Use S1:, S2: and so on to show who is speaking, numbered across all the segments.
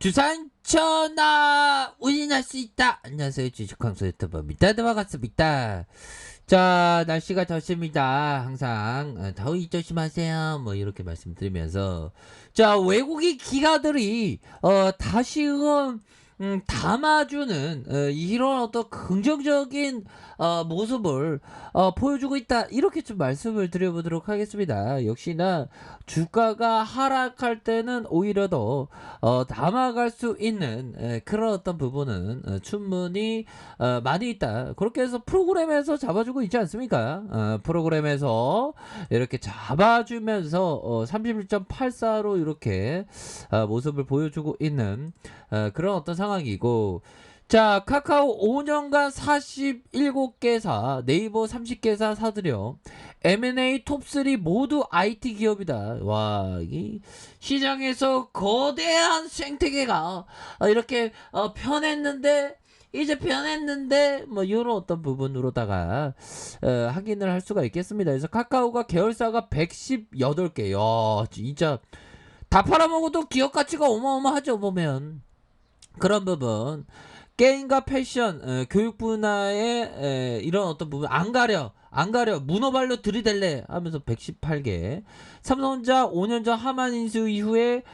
S1: 주산 천하 운인할 수 있다. 안녕하세요, 주식광수 유튜버입니다. 네, 반갑습니다. 자, 날씨가 덥습니다. 항상 더위 조심하세요. 뭐 이렇게 말씀드리면서, 자, 외국인 기가들이 다시금 담아주는 이런 어떤 긍정적인 모습을 보여주고 있다, 이렇게 좀 말씀을 드려보도록 하겠습니다. 역시나 주가가 하락할 때는 오히려 더 담아갈 수 있는 그런 어떤 부분은 충분히 많이 있다, 그렇게 해서 프로그램에서 잡아주고 있지 않습니까? 프로그램에서 이렇게 잡아주면서 31.84로 이렇게 모습을 보여주고 있는 그런 어떤 상황이고, 자, 카카오 5년간 47개사, 네이버 30개사 사들여 M&A 톱3 모두 IT 기업이다. 와, 이 시장에서 거대한 생태계가 이렇게 변했는데 뭐 이런 어떤 부분으로다가 확인을 할 수가 있겠습니다. 그래서 카카오가 계열사가 118개. 야, 진짜 다 팔아먹어도 기업 가치가 어마어마하죠, 보면. 그런 부분. 게임과 패션, 교육 분야의 이런 어떤 부분 안 가려 문어발로 들이댈래 하면서 118개. 삼성전자 5년 전 하만 인수 이후에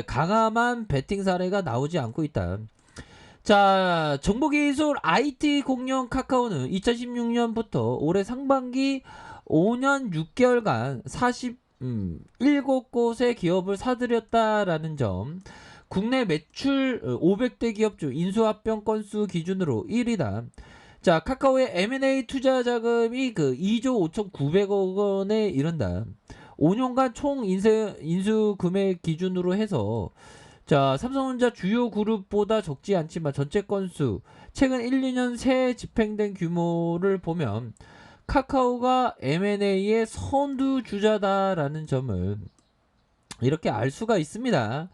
S1: 강함한 베팅 사례가 나오지 않고 있다. 자, 정보기술 IT 공룡 카카오는 2016년부터 올해 상반기 5년 6개월간 47곳의 기업을 사들였다라는 점. 국내 매출 500대 기업 중 인수합병 건수 기준으로 1위다. 자, 카카오의 M&A 투자 자금이 2조 5,900억 원에 이른다. 5년간 총 인수 금액 기준으로 해서, 자, 삼성전자 주요 그룹보다 적지 않지만 전체 건수, 최근 1, 2년 새 집행된 규모를 보면 카카오가 M&A의 선두주자다라는 점을 이렇게 알 수가 있습니다.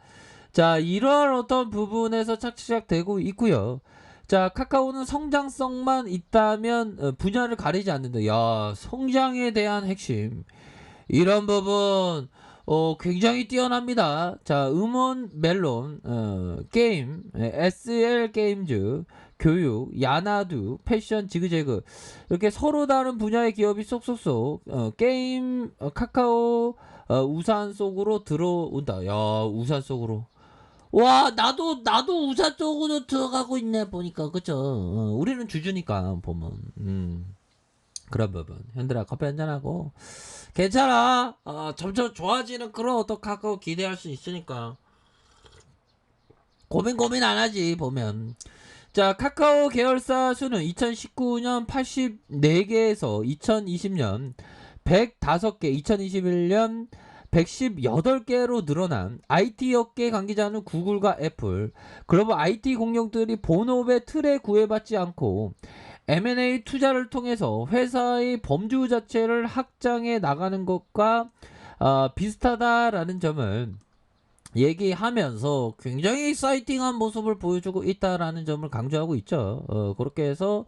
S1: 자, 이런 어떤 부분에서 착착되고 있고요. 자, 카카오는 성장성만 있다면 분야를 가리지 않는다. 야, 성장에 대한 핵심, 이런 부분 굉장히 뛰어납니다. 자, 음원, 멜론, 게임, SL 게임즈, 교육, 야나두, 패션, 지그재그, 이렇게 서로 다른 분야의 기업이 쏙쏙쏙 게임, 카카오 우산 속으로 들어온다. 야, 우산 속으로. 와, 나도 우산 쪽으로 들어가고 있네, 보니까. 그쵸? 우리는 주주니까, 보면. 그런 부분. 현들아, 커피 한잔하고. 괜찮아. 점점 좋아지는 그런 어떤 카카오 기대할 수 있으니까. 고민 안 하지, 보면. 자, 카카오 계열사 수는 2019년 84개에서 2020년 105개, 2021년 118개로 늘어난 IT 업계 관계자는 구글과 애플, 글로벌 IT 공룡들이 본업의 틀에 구애받지 않고 M&A 투자를 통해서 회사의 범주 자체를 확장해 나가는 것과 비슷하다라는 점을 얘기하면서 굉장히 사이팅한 모습을 보여주고 있다라는 점을 강조하고 있죠. 그렇게 해서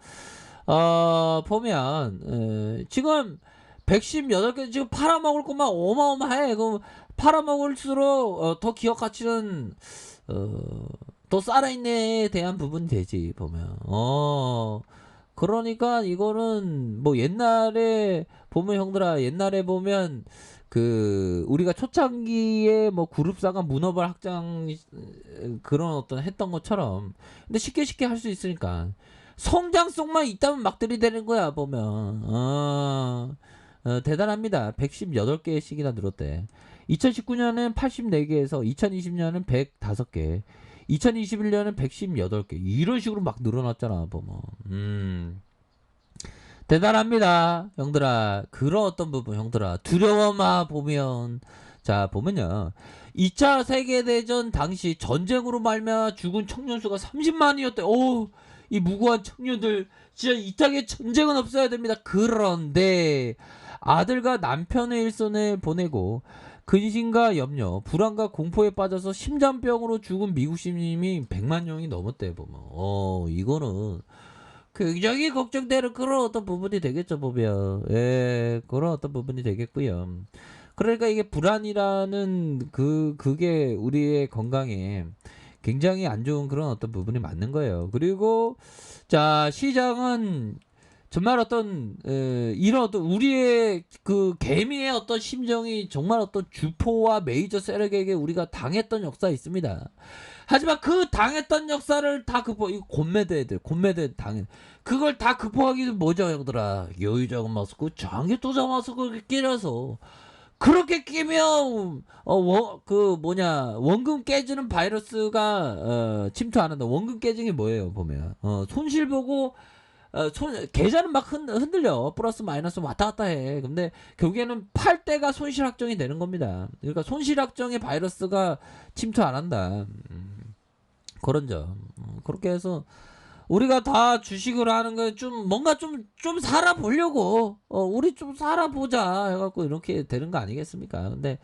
S1: 보면 지금 118개 지금 팔아먹을 것만 어마어마해. 그럼 팔아먹을수록 더 기업 가치는 더 살아있네에 대한 부분이 되지, 보면. 그러니까 이거는 뭐 옛날에 보면, 형들아, 옛날에 보면 우리가 초창기에 뭐 그룹사가 문어발 확장 그런 어떤 했던 것처럼, 근데 쉽게 할 수 있으니까 성장성만 있다면 막 들이대는 거야, 보면. 대단합니다. 118개씩이나 늘었대. 2019년은 84개에서 2020년은 105개, 2021년은 118개, 이런 식으로 막 늘어났잖아, 보면. 대단합니다, 형들아. 그런 어떤 부분, 형들아, 두려워마. 보면, 자, 보면요, 2차 세계대전 당시 전쟁으로 말미암아 죽은 청년 수가 30만이었대. 이 무고한 청년들, 진짜 이 땅에 전쟁은 없어야 됩니다. 그런데 아들과 남편의 일손을 보내고 근심과 염려, 불안과 공포에 빠져서 심장병으로 죽은 미국 시민이 100만 명이 넘었대, 보면. 이거는 굉장히 걱정되는 그런 어떤 부분이 되겠죠, 보면. 예, 그런 어떤 부분이 되겠고요. 그러니까 이게 불안이라는 그게 우리의 건강에 굉장히 안 좋은 그런 어떤 부분이 맞는 거예요. 그리고 자 시장은 정말 어떤 이런 어떤 우리의 그 개미의 어떤 심정이 정말 어떤 주포와 메이저 세력에게 우리가 당했던 역사 있습니다. 하지만 그 당했던 역사를 다 이거 곤매대 당해 그걸 다 극복하기 위해서 뭐죠 형들아 여유자금 마스크 장기 투자 마스크를 끼려서 그렇게 끼면 그 뭐냐 원금 깨지는 바이러스가 침투 안 한다. 원금 깨지는 게 뭐예요 보면 손실 보고 계좌는 막 흔들려 플러스 마이너스 왔다 갔다 해. 근데 결국에는 팔 때가 손실 확정이 되는 겁니다. 그러니까 손실 확정의 바이러스가 침투 안 한다. 그런 점 그렇게 해서 우리가 다 주식을 하는 거 좀 뭔가 좀 살아보려고 우리 좀 살아보자 해갖고 이렇게 되는 거 아니겠습니까? 근데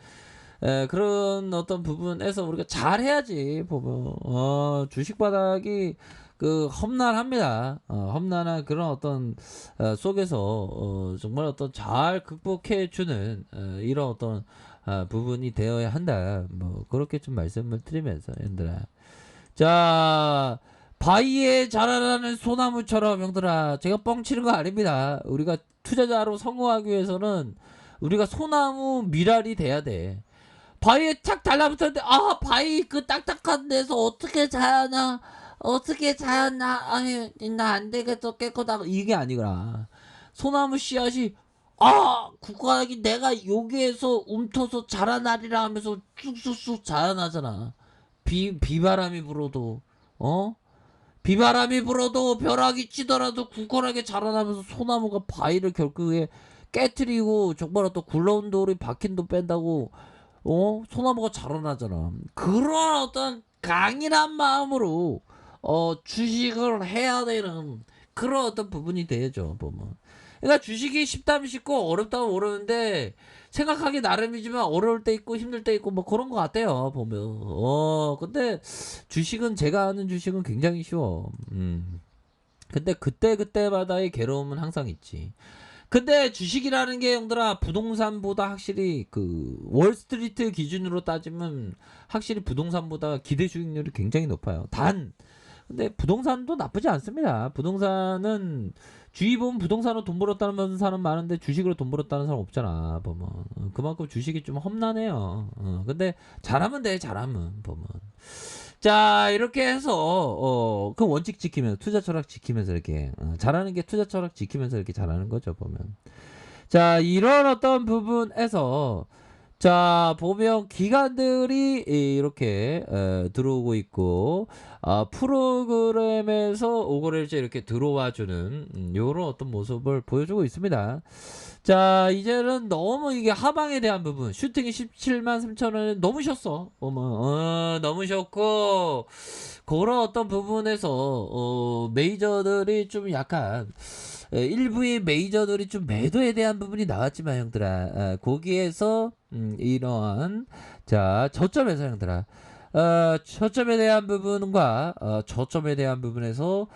S1: 그런 어떤 부분에서 우리가 잘 해야지 보면 주식 바닥이 그 험난합니다. 험난한 그런 어떤 속에서 정말 어떤 잘 극복해 주는 이런 어떤 부분이 되어야 한다. 뭐 그렇게 좀 말씀을 드리면서 얘들아. 자 바위에 자라나는 소나무처럼 형들아 제가 뻥치는 거 아닙니다. 우리가 투자자로 성공하기 위해서는 우리가 소나무 미랄이 돼야 돼. 바위에 착 달라붙었는데 바위 그 딱딱한 데서 어떻게 자라나 아유 나 안 되겠어 깨끗하고 이게 아니구나. 소나무 씨앗이 국가기 내가 여기에서 움터서 자라나리라 하면서 쑥쑥쑥 자라나잖아. 비바람이 불어도 비바람이 불어도 벼락이 치더라도 굳건하게 자라나면서 소나무가 바위를 결국에 깨트리고 정말 어떤 굴러온 돌이 박힌 돌 뺀다고 소나무가 자라나잖아. 그런 어떤 강인한 마음으로 주식을 해야 되는 그런 어떤 부분이 되죠 보면. 그러니까 주식이 쉽다면 쉽고 어렵다면 어려운데 생각하기 나름이지만 어려울 때 있고 힘들 때 있고 뭐 그런 것 같아요 보면. 근데 주식은 제가 아는 주식은 굉장히 쉬워. 근데 그때마다의 괴로움은 항상 있지. 근데 주식이라는 게 형들아 부동산보다 확실히 그 월스트리트 기준으로 따지면 확실히 부동산보다 기대 수익률이 굉장히 높아요. 근데 부동산도 나쁘지 않습니다. 부동산은 주위 보면 부동산으로 돈 벌었다는 사람 많은데 주식으로 돈 벌었다는 사람 없잖아 보면. 그만큼 주식이 좀 험난해요. 근데 잘하면 돼 잘하면 보면. 자 이렇게 해서 그 원칙 지키면서 투자 철학 지키면서 이렇게 잘하는 게 투자 철학 지키면서 이렇게 잘하는 거죠 보면. 자 이런 어떤 부분에서 자 보면 기관들이 이렇게 들어오고 있고 프로그램에서 오거래일제 이렇게 들어와주는 요런 어떤 모습을 보여주고 있습니다. 자 이제는 너무 이게 하방에 대한 부분 슈팅이 17만 3천원에 너무 쉬었어 너무 쉬었고 그런 어떤 부분에서 메이저들이 좀 약간 일부의 메이저들이 좀 매도에 대한 부분이 나왔지만 형들아 거기에서 이러한 자 저점에서 형들아 저점에 대한 부분과 저점에 대한 부분에서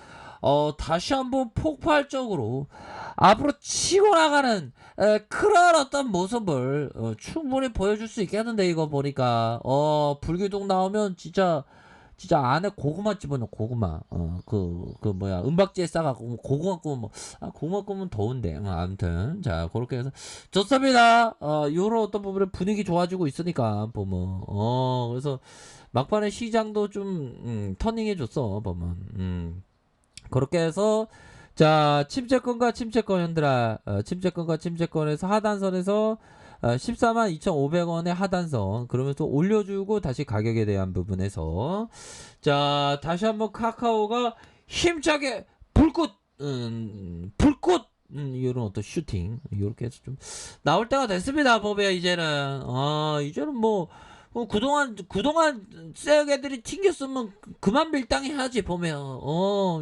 S1: 다시 한번 폭발적으로 앞으로 치고 나가는 그런 어떤 모습을 충분히 보여줄 수 있겠는데 이거 보니까 불기둥 나오면 진짜 안에 고구마 집어넣어 고구마 그 뭐야 은박지에 싸갖고 고구마 구우면 고구마 구우면 더운데 아무튼 자 그렇게 해서 좋습니다. 요런 어떤 부분에 분위기 좋아지고 있으니까 보면 그래서 막판에 시장도 좀 터닝해 줬어 보면. 그렇게 해서 자 침체권과 침체권 현들아 침체권과 침체권에서 하단선에서 14만 2,500원의 하단선 그러면서 올려주고 다시 가격에 대한 부분에서 자 다시 한번 카카오가 힘차게 불꽃 이런 어떤 슈팅 이렇게 해서 좀 나올 때가 됐습니다 법이야 이제는 이제는 뭐 그동안 쎄 애들이 튕겼으면 그만 밀당해야지 보면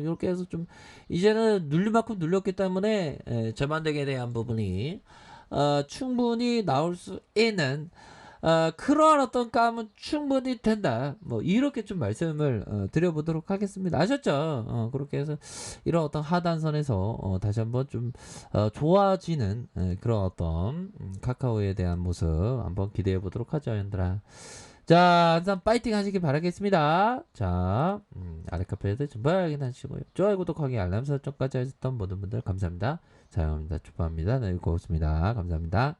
S1: 이렇게 해서 좀 이제는 눌릴 만큼 눌렸기 때문에 저만덱에 대한 부분이 충분히 나올 수 있는 그런 어떤 감은 충분히 된다. 뭐 이렇게 좀 말씀을 드려보도록 하겠습니다. 아셨죠? 그렇게 해서 이런 어떤 하단선에서 다시 한번 좀 좋아지는 그런 어떤 카카오에 대한 모습 한번 기대해 보도록 하죠, 얘들아. 자, 항상 파이팅 하시길 바라겠습니다. 자, 아래 카페에도 전부 확인하시고요. 좋아요, 구독하기, 알람 설정까지 하셨던 모든 분들 감사합니다. 사용합니다. 축복합니다. 네, 고맙습니다. 감사합니다.